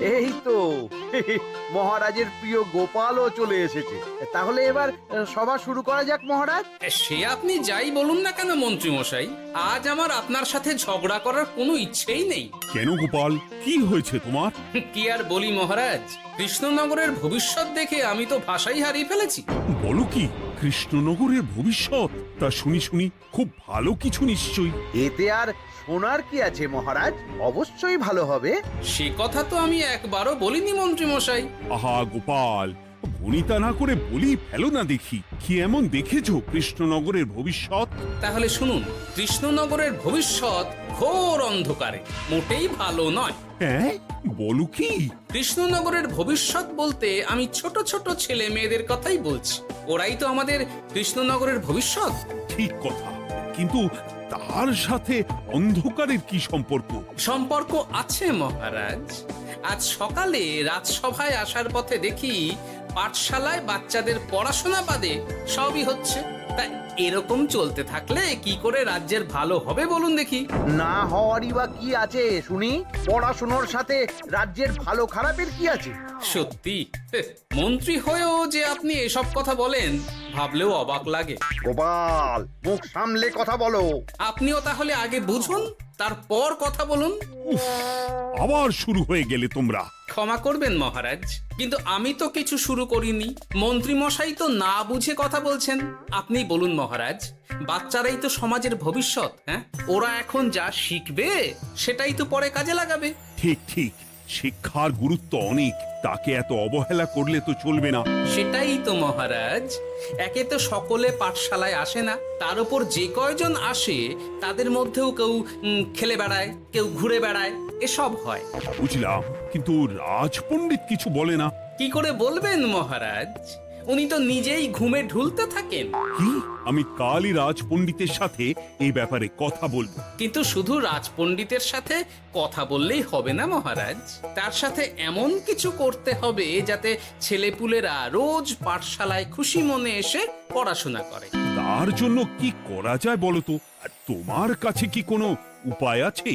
এই তো মহারাজের প্রিয় গোপালও চলে এসেছে। তাহলে এবার সভা শুরু করা যাক মহারাজ। সে আপনি যাই বলুন না কেন মন্ত্রী মশাই, আজ আমার আপনার সাথে ঝগড়া করার কোনো ইচ্ছেই নেই। কেন গোপাল, কি হয়েছে তোমার? কি আর বলি মহারাজ, কৃষ্ণনগরের ভবিষ্যৎ দেখে আমি তো ভাষাই হারিয়ে ফেলেছি। বলো কি, কৃষ্ণনগরের ভবিষ্যৎ? তা শুনি শুনি, খুব ভালো কিছু নিশ্চয়ই। এতে আর শোনার কি আছে মহারাজ, অবশ্যই ভালো হবে। সে কথা তো আমি একবারও বলিনি মন্ত্রী মশাই। আহা গোপাল, ভনিতা না করে বলি ফেলো না দেখি, কি এমন দেখেছো কৃষ্ণনগরের ভবিষ্যৎ? তাহলে শুনুন, কৃষ্ণনগরের ভবিষ্যৎ ঘোর অন্ধকারে, মোটেই ভালো নয়। হ্যাঁ, বলো কি? কৃষ্ণনগরের ভবিষ্যৎ বলতে আমি ছোট ছোট ছেলে মেয়েদের কথাই বলছি। ওরাই তো আমাদের কৃষ্ণনগরের ভবিষ্যৎ। ঠিক কথা, কিন্তু তার সাথে অন্ধকারের কি সম্পর্ক? সম্পর্ক আছে মহারাজ। আজ সকালে রাজসভায় আসার পথে দেখি পাঠশালায় বাচ্চাদের পড়াশোনা বাদে সবই হচ্ছে। তা এরকম চলতে থাকলে কি করে রাজ্যের ভালো হবে বলুন দেখি? না হওয়ারই বা কি আছে শুনি? পড়াশোনার সাথে রাজ্যের ভালো খারাপের কি আছে? সত্যি মন্ত্রী হয়েও যে আপনি এসব কথা বলেন, ভাবলেও অবাক লাগে। গোপাল, মুখ সামলে কথা বলো। আপনিও তাহলে আগে বুঝুন, তারপর কথা বলুন। উফ, আবার শুরু হয়ে গেলে তোমরা। ক্ষমা করবেন মহারাজ, কিন্তু আমি তো কিছু শুরু করিনি। মন্ত্রী মশাই তো না বুঝে কথা বলছেন। আপনি বলুন মহারাজ, বাচ্চারাই তো সমাজের ভবিষ্যৎ। হ্যাঁ, ওরা এখন যা শিখবে সেটাই তো পরে কাজে লাগাবে। ঠিক ঠিক, শিক্ষার গুরুত্ব অনেক, তাকে এত অবহেলা করলে তো চলবে না। সেটাই তো মহারাজ, একে তো সকলে পাঠশালায় আসে না, তার উপর যে কয়জন আসে তাদের মধ্যেও কেউ খেলে বেড়ায়, কেউ ঘুরে বেড়ায়, এসব হয়। বুঝলাম, কিন্তু রাজপণ্ডিত কিছু বলে না। কি করে বলবেন মহারাজ, উনি তো নিজেই ঘুমে ঢুলতে থাকেন। কি? আমি কালই রাজপণ্ডিতের সাথে এই ব্যাপারে কথা বলবো। কিন্তু শুধু রাজপণ্ডিতের সাথে কথা বললেই হবে না মহারাজ, তার সাথে এমন কিছু করতে হবে যাতে ছেলেপুলেরা রোজ পাঠশালায় খুশি মনে এসে পড়াশোনা করে। তার জন্য কি করা যায় বলো তো? আর তোমার কাছে কি কোনো উপায় আছে?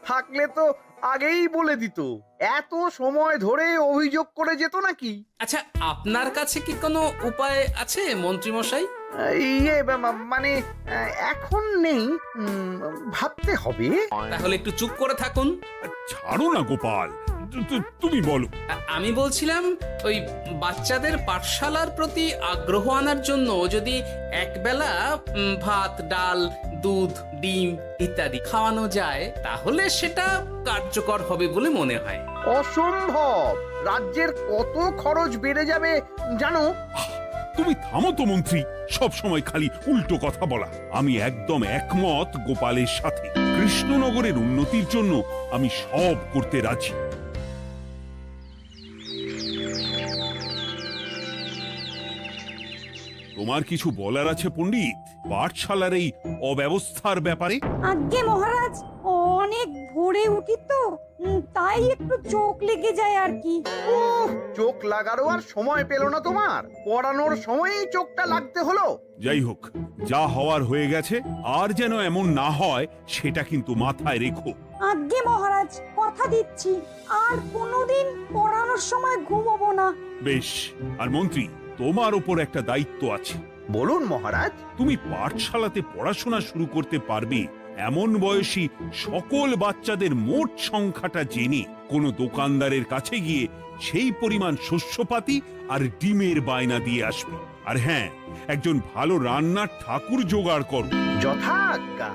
থাকলে তো আগেই বলে দিত, এত সময় ধরে অভিযোগ করে যেত নাকি? আচ্ছা, আপনার কাছে কি কোনো উপায় আছে মন্ত্রী মশাই? মানে এখন নেই, ভাবতে হবে। তাহলে একটু চুপ করে থাকুন। ছাড়ো না গোপাল, তুমি বলো। আমি বলছিলাম, ওই বাচ্চাদের পাঠশালার প্রতি আগ্রহ আনার জন্য যদি একবেলা ভাত, ডাল, দুধ, ডিম ইত্যাদি খাওয়ানো যায়, তাহলে সেটা কার্যকর হবে বলে মনে হয়। অসম্ভব, রাজ্যের কত খরচ বেড়ে যাবে জানো? তুমি থামো তো মন্ত্রী, সব সময় খালি উল্টো কথা বলা। আমি একদম একমত গোপালের সাথে। কৃষ্ণনগরের উন্নতির জন্য আমি সব করতে রাজি। তোমার কিছু বলার আছে পণ্ডিত, পাঠশালার এই অব্যবস্থার ব্যাপারে? আজ্ঞে মহারাজ, অনেক ভোরে উঠি তো, তাই একটু চোখ লেগে যায় আর কি। চোখ লাগারও আর সময় পেল না তোমার? পড়ানোর সময়ই চোখটা লাগতে হলো। যাই হোক, যা হওয়ার হয়ে গেছে, আর যেন এমন না হয় সেটা কিন্তু মাথায় রেখো। আজ্ঞে মহারাজ, কথা দিচ্ছি আর কোনোদিন পড়ানোর সময় ঘুমোবো না। বেশ, আর মন্ত্রী, তোমার ওপর একটা দায়িত্ব আছে। বলুন মহারাজ। তুমি পাঠশালাতে পড়াশোনা শুরু করতে পারবে এমন বয়সী সকল বাচ্চাদের মোট সংখ্যাটা জেনে কোনো দোকানদারের কাছে গিয়ে সেই পরিমাণ শস্যপাতি আর ডিমের বায়না দিয়ে আসবে। আর হ্যাঁ, একজন ভালো রান্নার ঠাকুর জোগাড় করো। যথাজ্ঞা।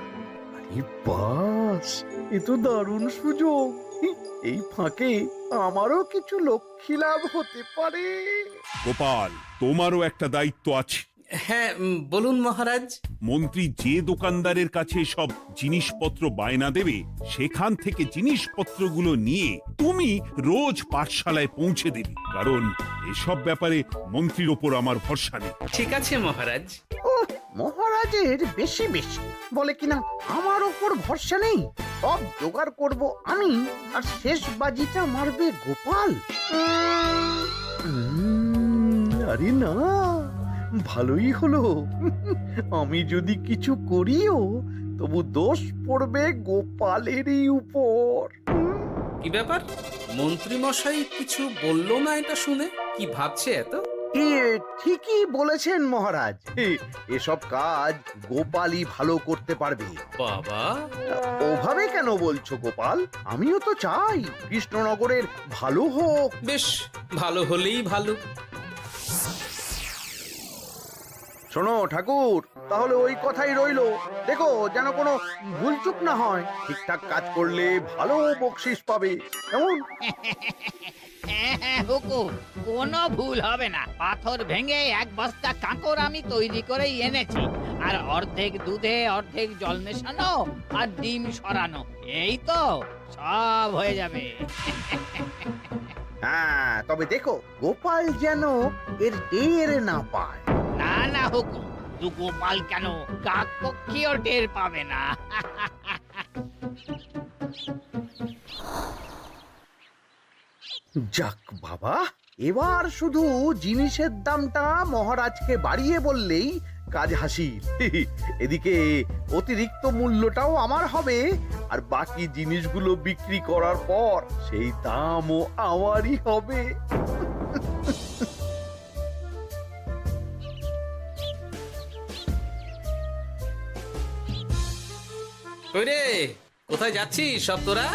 আরে বাস, এ তো দারুণ সুযোগ। এই ফাঁকে আমারও কিছু লক্ষ্মী লাভ হতে পারে। গোপাল, তোমারও একটা দায়িত্ব আছে। হ্যাঁ, বলুন মহারাজ। মন্ত্রী যে দোকানদারের কাছে সব জিনিসপত্র বায়না দেবে, সেখান থেকে জিনিসপত্রগুলো নিয়ে তুমি রোজ পাঠশালায় পৌঁছে দেবে, কারণ এসব ব্যাপারে মন্ত্রীর ওপর আমার ভরসা নেই। ঠিক আছে মহারাজ। মহারাজের বেশি বেশি বলে কিনা আমার ওপর ভরসা নেই। সব জোগাড় করব আমি, আর শেষ বাজিটা মারবে গোপাল। আরে না, ভালোই হলো। আমি যদি কিছু করিও তবু দোষ পড়বে গোপালেরই উপর। কি ব্যাপার, মন্ত্রী মশাই কিছু বললো না এটা শুনে? কি ভাবছে এত? ঠিকই বলেছেন মহারাজ। এসব কাজ গোপালই ভালো করতে পারবে। বাবা, ওভাবে কেন বলছো গোপাল? আমিও তো চাই কৃষ্ণনগরের ভালো হোক। বেশ, ভালো হলেই ভালো। শোনো ঠাকুর, তাহলে ওই কথাই রইলো। দেখো যেন কোনো ভুলচুক না হয়। ঠিকঠাক কাজ করলে ভালো বকশিস পাবে, কেমন? হ্যাঁ হুকুম, কোনো ভুল হবে না। পাথর ভেঙে এক বস্তা কাঁকর আমি তৈরি করেই এনেছি, আর অর্ধেক দুধে অর্ধেক জল মেশানো আর ডিম সরানো, এই তো সব হয়ে যাবে। হ্যাঁ, তবে দেখো গোপাল যেন এর টের না পায়। না না হুকুম, দু গোপাল কেন, কাক পক্ষীও টের পাবে না। যাক বাবা, এবার শুধু জিনিসের দামটা মহারাজকে বাড়িয়ে বললেই কাজ হাসিল। এদিকে অতিরিক্ত মূল্যটাও আমার হবে, আর বাকি জিনিসগুলো বিক্রি করার পর সেই দামও আমারই হবে। কই রে, কোথায় যাচ্ছিস সব তোরা?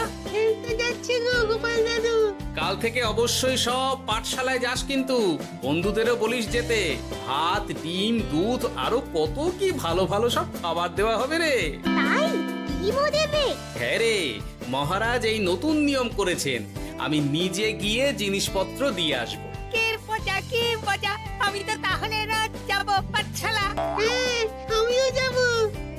কাল থেকে অবশ্যই সব পাঠশালায় যাস, কিন্তু বন্ধুদেরও বলিস যেতে। ভাত, ডিম, দুধ আরো কত কি ভালো ভালো সব খাবার দেওয়া হবে রে। তাই ডিমও দেবে? হ্যাঁ রে, মহারাজ এই নতুন নিয়ম করেছেন। আমি নিজে গিয়ে জিনিসপত্র দিয়ে আসবো। কে মজা, আমি তো তাহলে রাত যাব পাঠশালা। আমিও যাব।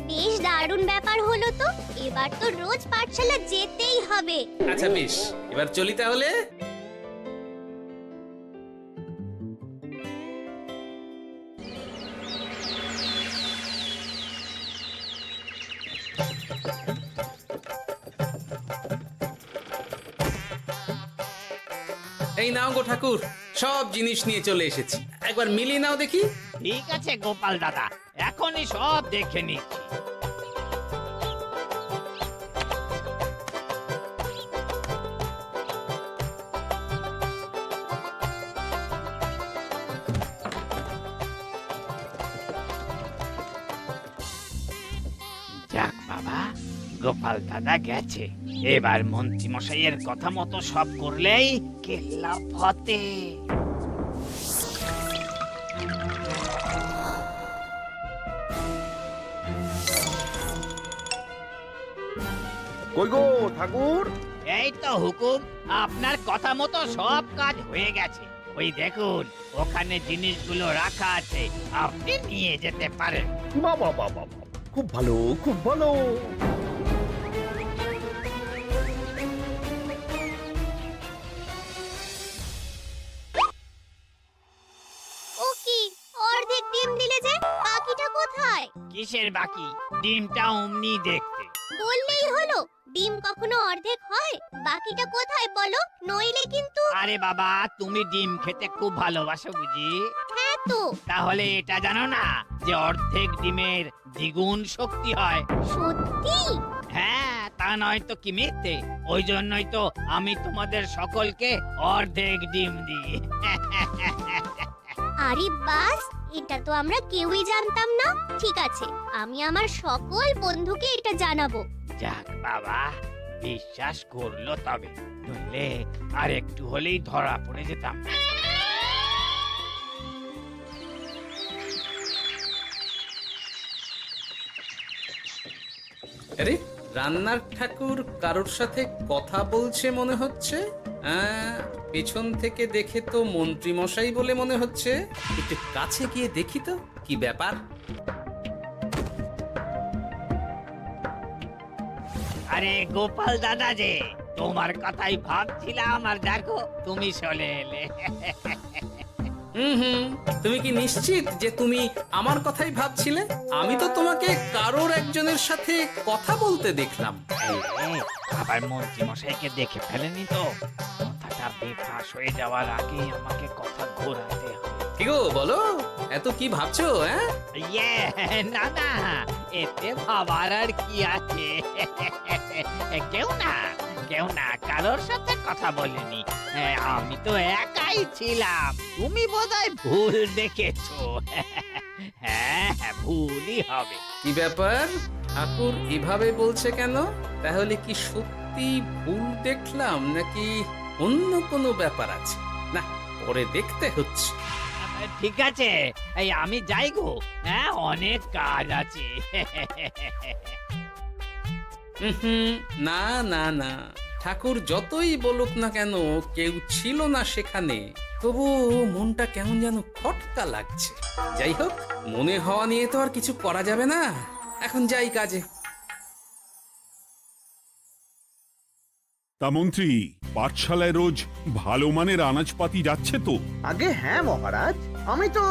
বেশ দারুণ ব্যাপার হলো তো। এবার তো রোজ পাঠশালা যেতেই হবে। আচ্ছা বেশ, এবার চলি তাহলে। এই নাও গো ঠাকুর, সব জিনিস নিয়ে চলে এসেছি। একবার মিলিয়ে নাও দেখি। ঠিক আছে গোপাল দাদা, এখনই সব দেখে নিচ্ছি। যাক বাবা, গোপাল দাদা গেছে। এবার মন্ত্রী মশাইয়ের কথা মতো সব করলেই কেল্লা ফতে। কই গো ঠাকুর? এই তো হুকুম, আপনার কথা মতো সব কাজ হয়ে গেছে। ওই দেখুন, ওখানে জিনিসগুলো রাখা আছে, আপনি নিয়ে যেতে পারেন। বাবা বাবা, খুব ভালো, খুব ভালো। ও কি, অর্ধেক ডিম দিলে যে? বাকিটা কোথায়? কিসের বাকি? ডিমটা অমনি দেখতে। বললেই হলো। ডিম কখনো অর্ধেক হয়? বাকিটা কোথায় বলো, নইলে কিন্তু। আরে বাবা, তুমি ডিম খেতে খুব ভালোবাসো বুঝি? হ্যাঁ তো। তাহলে এটা জানো না যে অর্ধেক ডিমের দ্বিগুণ শক্তি হয়? সত্যি? হ্যাঁ, তা নয় তো কি মিথ্যে? ওই জন্যই তো আমি তোমাদের সকলকে অর্ধেক ডিম দিই। আরে বাস, এটা তো আমরা কেউই জানতাম না। ঠিক আছে, আমি আমার সকল বন্ধুকে এটা জানাবো। যাক বাবা, বিশ্বাস করলো তবে, নইলে আর একটু হলেই ধরা পড়ে যেতাম। আরে, রান্নার ঠাকুর কারোর সাথে কথা বলছে মনে হচ্ছে। পেছন থেকে দেখে তো মন্ত্রী মশাই বলে মনে হচ্ছে। একটু কাছে গিয়ে দেখি তো কি ব্যাপার। আরে গোপাল দাদা যে, তোমার কথাই ভাবছিলাম, আর দেখো তুমি চলে এলে। হুম, তুমি কি নিশ্চিত যে তুমি আমার কথাই ভাবছিলে? আমি তো তোমাকে কারোর একজনের সাথে কথা বলতে দেখলাম। আবার মন্ত্রী মশাইকে দেখে ফেলেনি তো? কথাটা বেফাঁস হয়ে যাওয়ার আগেই আমাকে কথা ঘোরাতে হবে। কি গো বলো, এত কি ভাবছো? না না, এতে ভাবার আর কি আছে? কেউ না, কেউ না কারোর সাথে কথা বলিনি। আমি তো একাই ছিলাম। তুমি বোধহয় ভুল দেখেছো। হ্যাঁ, ভুলই হবে। কি ব্যাপার, ঠাকুর এভাবে বলছে কেন? তাহলে কি সত্যি ভুল দেখলাম নাকি অন্য কোনো ব্যাপার আছে? না, পরে দেখতে হচ্ছে। ঠিক আছে, এই আমি যাই গো। হ্যাঁ, অনেক কাজ আছে। হুম, না না না, ঠাকুর যতই বলুক না কেন কেউ ছিল না সেখানে, তবু মনটা কেমন যেন খটকা লাগছে। যাই হোক, মনে হওয়া নিয়ে তো আর কিছু করা যাবে না। এখন যাই কাজে। তা মন্ত্রী, পাঠশালায় রোজ ভালো মানের আনাজপাতি যাচ্ছে তো? আগে হ্যাঁ মহারাজ, আমি তো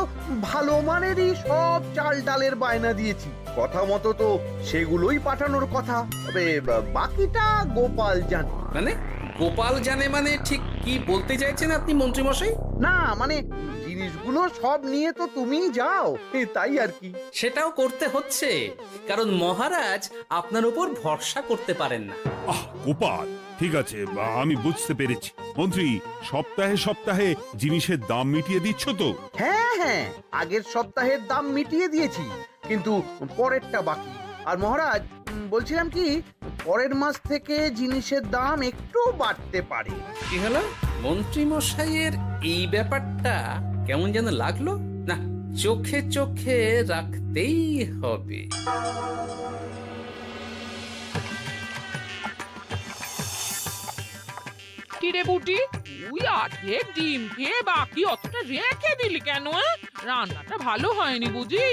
ভালো মানেরই সব চাল ডালের বায়না দিয়েছি। কথা মতো তো সেগুলোই পাঠানোর কথা। তবে বাকিটা গোপাল জানে। মানে গোপাল জানে মানে ঠিক কি বলতে চাইছেন আপনি মন্ত্রী মশাই? না মানে জিনিসগুলো সব নিয়ে তো তুমিই যাও, তাই আর কি। সেটাও করতে হচ্ছে, কারণ মহারাজ আপনার উপর ভরসা করতে পারেন না। আহ গোপাল, ঠিক আছে, আমি বুঝতে পেরেছি। মন্ত্রী, সপ্তাহে সপ্তাহে জিনিসের দাম মিটিয়ে দিচ্ছ তো? হ্যাঁ হ্যাঁ, আগের সপ্তাহের দাম মিটিয়ে দিয়েছি, কিন্তু পরেরটা বাকি। আর মহারাজ বলছিলাম কি, পরের মাস থেকে জিনিসের দাম একটু বাড়তে পারে। কি হলো? মন্ত্রী মশাইয়ের এই ব্যাপারটা কেমন যেন লাগলো না, চোখে চোখে রাখতেই হবে। কিরে বুটি, তুই অর্ধেক ডিম খেয়ে বাকি অতটা রেখে দিলি কেন? রান্নাটা ভালো হয়নি বুঝি?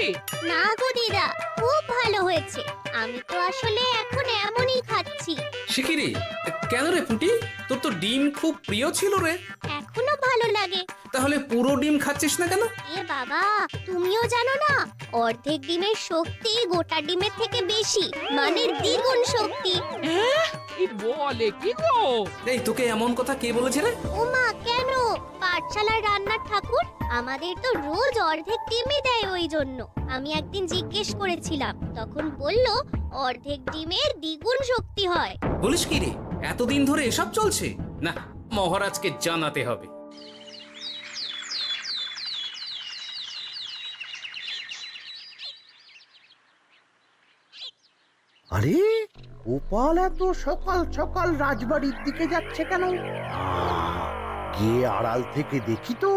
না গো দিদা, খুব ভালো হয়েছে। আমি তো আসলে এখন এমনই খাচ্ছি। শিখিরি, কেন রে পুটি? তোর তো ডিম খুব প্রিয় ছিল রে। এখনো ভালো লাগে। তাহলে পুরো ডিম খাচ্ছিস না কেন? এ বাবা, তুমিও জানো না, অর্ধেক ডিমের শক্তি গোটা ডিমের থেকে বেশি, মানে দ্বিগুণ শক্তি। কি বলে কি গো? এই, তোকে এমন কথা কে বলেছে রে? ওমা, কেন? পাঠশালার রান্নার ঠাকুর আমাদের তো রোজ অর্ধেক ডিমই দেয়, ওই জন্য আমি একদিন জিজ্ঞেস করেছিলাম, তখন বলল অর্ধেক ডিমের দ্বিগুণ শক্তি হয়। বলিস কি রে? এতদিন ধরে এসব চলছে? না, মহারাজকে জানাতে হবে। আরে গোপাল এত সকাল সকাল রাজবাড়ির দিকে যাচ্ছে কেন? গিয়ে আড়াল থেকে দেখি তো।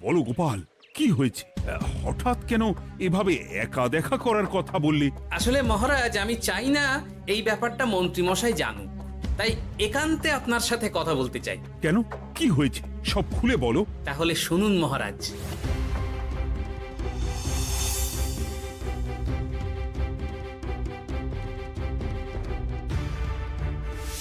বলো গোপাল, কি হয়েছে? হঠাৎ কেন এভাবে একা দেখা করার কথা বললি? আসলে মহারাজ, আমি চাই না এই ব্যাপারটা মন্ত্রী মশাই জানুক, তাই একান্তে আপনার সাথে কথা বলতে চাই। কেন, কি হয়েছে সব খুলে বলো। তাহলে শুনুন মহারাজ।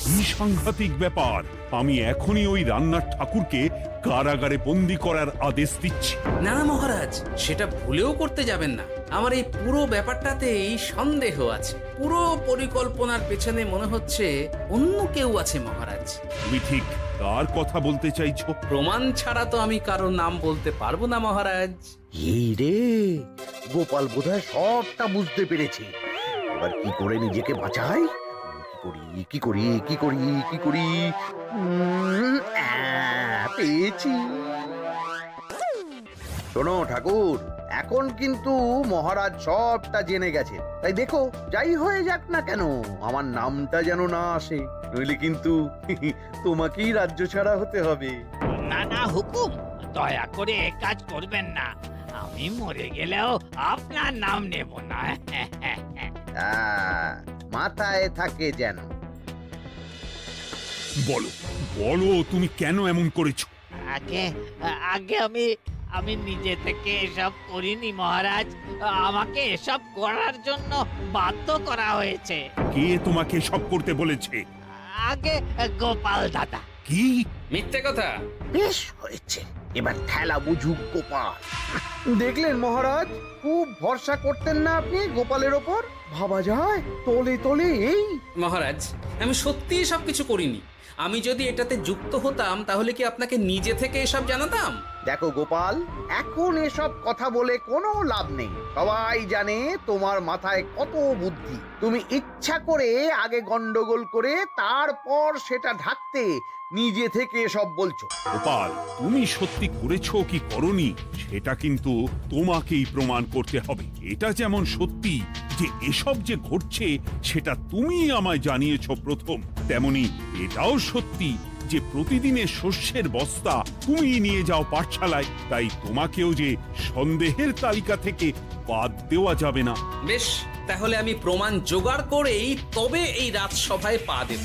কি সাংঘাতিক ব্যাপার! আমি এখনই ওই রান্নার ঠাকুরকে কারাগারে বন্দি করার আদেশ দিচ্ছি। না মহারাজ, সেটা ভুলেও করতে যাবেন না। আমার এই পুরো ব্যাপারটাতেই সন্দেহ আছে। পুরো পরিকল্পনার পেছনে মনে হচ্ছে অন্য কেউ আছে মহারাজ। তুমি ঠিক কার কথা বলতে চাইছো? প্রমাণ ছাড়া তো আমি কারো নাম বলতে পারবো না মহারাজ। এই রে, গোপাল বোধহয় সবটা বুঝতে পেরেছে। এবার কি করে নিজেকে বাঁচাই? কি করি কি করি কি করি? পেয়েছি। শোনো ঠাকুর, এখন কিন্তু মহারাজ সবটা জেনে গেছে, তাই দেখো যাই হয়ে যাক না কেন আমার নামটা যেন না আসে, নইলে কিন্তু তোমাকেই রাজ্য ছাড়া হতে হবে। না না হুকুম, দয়া করে এ কাজ করবেন না। আমি মরে গেলেও আপনার নাম নেব না। মাথায় থাকে যেন। বলো বলো, তুমি কেন এমন করেছো? আগে আগে আমি নিজে থেকে এসব করিনি মহারাজ। আমাকে এসব করার জন্য বাধ্য করা হয়েছে। কে তোমাকে সব করতে বলেছে? আগে গোপাল দাদা। কি মিথ্যে কথা! বেশ হয়েছে, এবার ঠেলা বুঝুক গোপাল। দেখলেন মহারাজ, খুব ভরসা করতেন না আপনি গোপালের ওপর? ভাবা যায় তলে তলে এই। মহারাজ, আমি সত্যিই সবকিছু করিনি। আমি যদি এটাতে যুক্ত হতাম তাহলে কি আপনাকে নিজে থেকে এসব জানাতাম? দেখো গোপাল, এখন এসব কথা বলে কোনো লাভ নেই। সবাই জানে তোমার মাথায় কত বুদ্ধি। তুমি ইচ্ছা করে আগে গন্ডগোল করে তারপর সেটা ঢাকতে নিজে থেকে সব বলছো। গোপাল, তুমি সত্যি করেছো কি করনি সেটা কিন্তু তোমাকেই প্রমাণ করতে হবে। এটা যেমন সত্যি যে এসব যে ঘটছে সেটা তুমি আমায় জানিয়েছো প্রথম, তেমনি এটাও সত্যি যে প্রতিদিনের শস্যের বস্তা তুমি নিয়ে যাও পাঠশালায়, তাই তোমাকেও যে সন্দেহের তালিকা থেকে বাদ দেওয়া যাবে না। বেশ, তাহলে আমি প্রমাণ জোগাড় করেই তবে এই রাজসভায় পা দেব।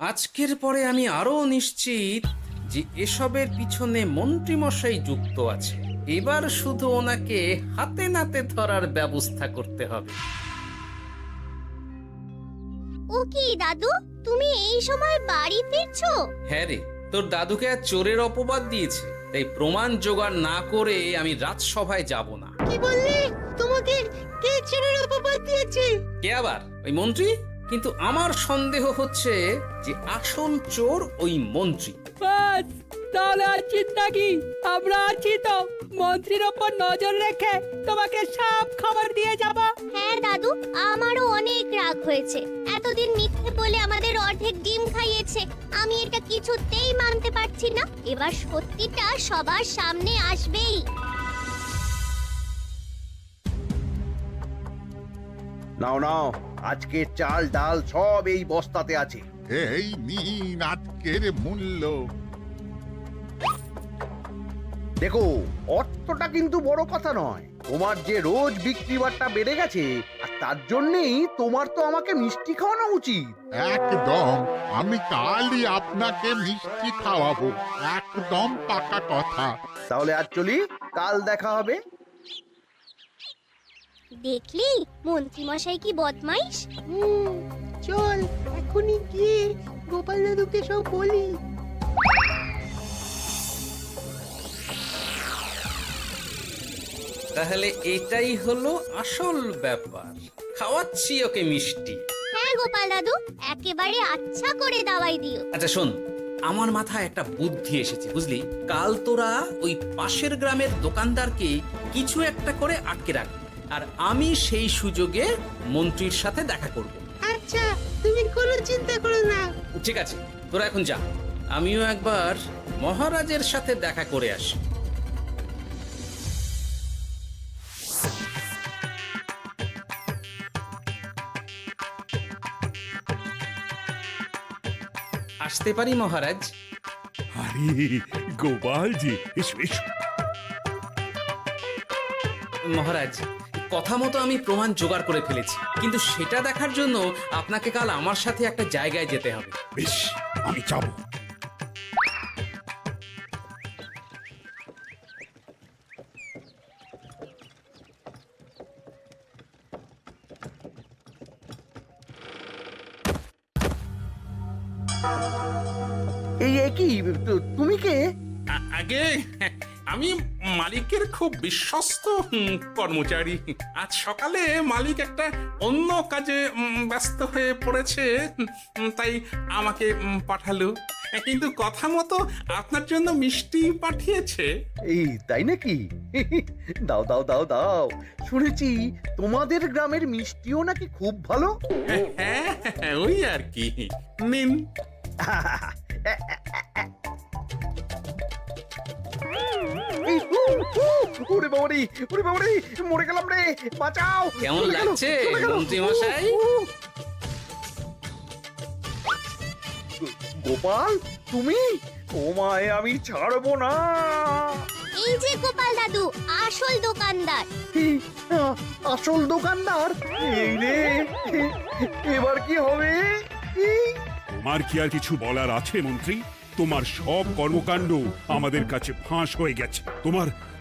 আজকের পরে আমি আরো নিশ্চিত যে এসবের পিছনে মন্ত্রীমশাই যুক্ত আছে। এবার শুধু ওনাকে হাতে নাতে ধরার ব্যবস্থা করতে হবে। ও কি দাদু, তুমি এই সময় বাড়ি ফিরছো? হ্যাঁ রে, তোর দাদুকে আর চোরের অপবাদ দিয়েছে, তাই প্রমাণ জোগাড় না করে আমি রাজসভায় যাব না। কি বললি? তোমাকে কে চোরের অপবাদ দিয়েছে? কে আবার? ওই মন্ত্রী। কিন্তু আমার সন্দেহ হচ্ছে যে আসল চোর ওই মন্ত্রী। বাস, তাহলে আর চিন্তা কি? আমরা আছি তো, মন্ত্রীর ওপর নজর রেখে তোমাকে সব খবর দিয়ে যাব। হ্যাঁ দাদু, আমারও অনেক রাগ হয়েছে। এতদিন মিথ্যে বলে আমাদের অর্ধেক ডিম খাইয়েছে। আমি এটা কিছুতেই মানতে পারছি না। এবার সত্যিটা সবার সামনে আসবেই। নাও নাও, আজকে চাল ডাল সব এই বস্তাতে আছে। এই নিন আজকের মূল্য। দেখো, অর্থটা কিন্তু বড় কথা নয়। তোমার যে রোজ বিক্রি বাট্টা বেড়ে গেছে, আর তার জন্যই তোমার তো আমাকে মিষ্টি খাওয়ানো উচিত। একদম, আমি কালই আপনাকে মিষ্টি খাওয়াবো, একদম পাকা কথা। তাহলে আজ চলি, কাল দেখা হবে। দেখলি মন্ত্রী মশাই কি বদমাইশ। চল এখনই গিয়ে গোপাল দাদুকে সব বলি। তাহলে এটাই হলো আসল ব্যাপার। খাওয়াচ্ছি ওকে মিষ্টি। হ্যাঁ গোপাল দাদু, একেবারে আচ্ছা করে দাওয়াই দিও। আচ্ছা শোন, আমার মাথায় একটা বুদ্ধি এসেছে বুঝলি। কাল তোরা ওই পাশের গ্রামের দোকানদারকে কিছু একটা করে আটকে রাখ, আর আমি সেই সুযোগে মন্ত্রীর সাথে দেখা করব। আচ্ছা, তুমি কোনো চিন্তা করো না। ঠিক আছে, তোরা এখন যা, আমিও একবার মহারাজের সাথে দেখা করে আসি। আসতে পারি মহারাজ? আরে গোপাল জি, এসো এসো। মহারাজ, কথা মতো আমি প্রমাণ জোগাড় করে ফেলেছি, কিন্তু সেটা দেখার জন্য আপনাকে কাল আমার সাথে একটা জায়গায় যেতে হবে। বেশ, আমি যাবো। এই কি, তুমি কে? আগে আমি মালিকের খুব বিশ্বস্ত কর্মচারী। আজ সকালে মালিক একটা অন্য কাজে ব্যস্ত হয়ে পড়েছে, তাই আমাকে পাঠালো। কিন্তু কথা মতো আপনার জন্য মিষ্টি পাঠিয়েছে। এই তাই নাকি? দাও দাও দাও দাও, শুনেছি তোমাদের গ্রামের মিষ্টিও নাকি খুব ভালো। হ্যাঁ, ওই আর কি। নিন। এই, ওরে বাবারে, ওরে বাবারে, মরে গেলাম রে, বাঁচাও। কেমন চলে গেল, লাগছে চলে গেল। মন্ত্রী মশাই? গোপাল, তুমি? তোমায় আমি ছাড়বো না। এই যে গোপাল দাদু, আসল দোকানদার। এই, আসল দোকানদার? এই রে, এবার কি হবে? এই, তোমার কি আর কিছু বলার আছে মন্ত্রী? তোমার সব কর্মকাণ্ড আমাদের কাছে ফাঁস হয়ে গেছে।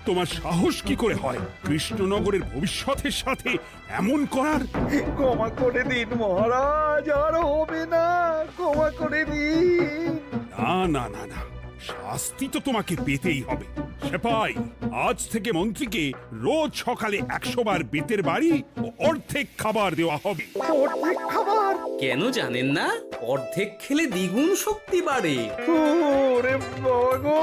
তোমার সাহস কি করে হয় কৃষ্ণনগরের ভবিষ্যতের সাথে এমন করার? ক্ষমা করে দিন মহারাজ, আর হবে না, ক্ষমা করে দিন। না না না না, শাস্তি তো তোমাকে পেতেই হবে। সেপাই, আজ থেকে মন্ত্রীকে রোজ সকালে 100 বার বেতের বাড়ি ও অর্ধেক খাবার দেওয়া হবে। অর্ধেক খাবার? কেন জানেন না? অর্ধেক খেলে দ্বিগুণ শক্তি বাড়ে। ওরে বাবা গো,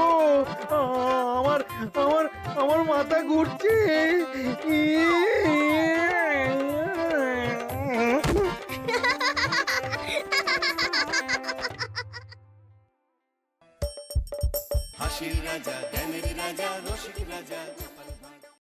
আমার আমার আমার মাথা ঘুরছে। হাসির রাজা, জ্ঞানের রাজা, রসিক রাজা।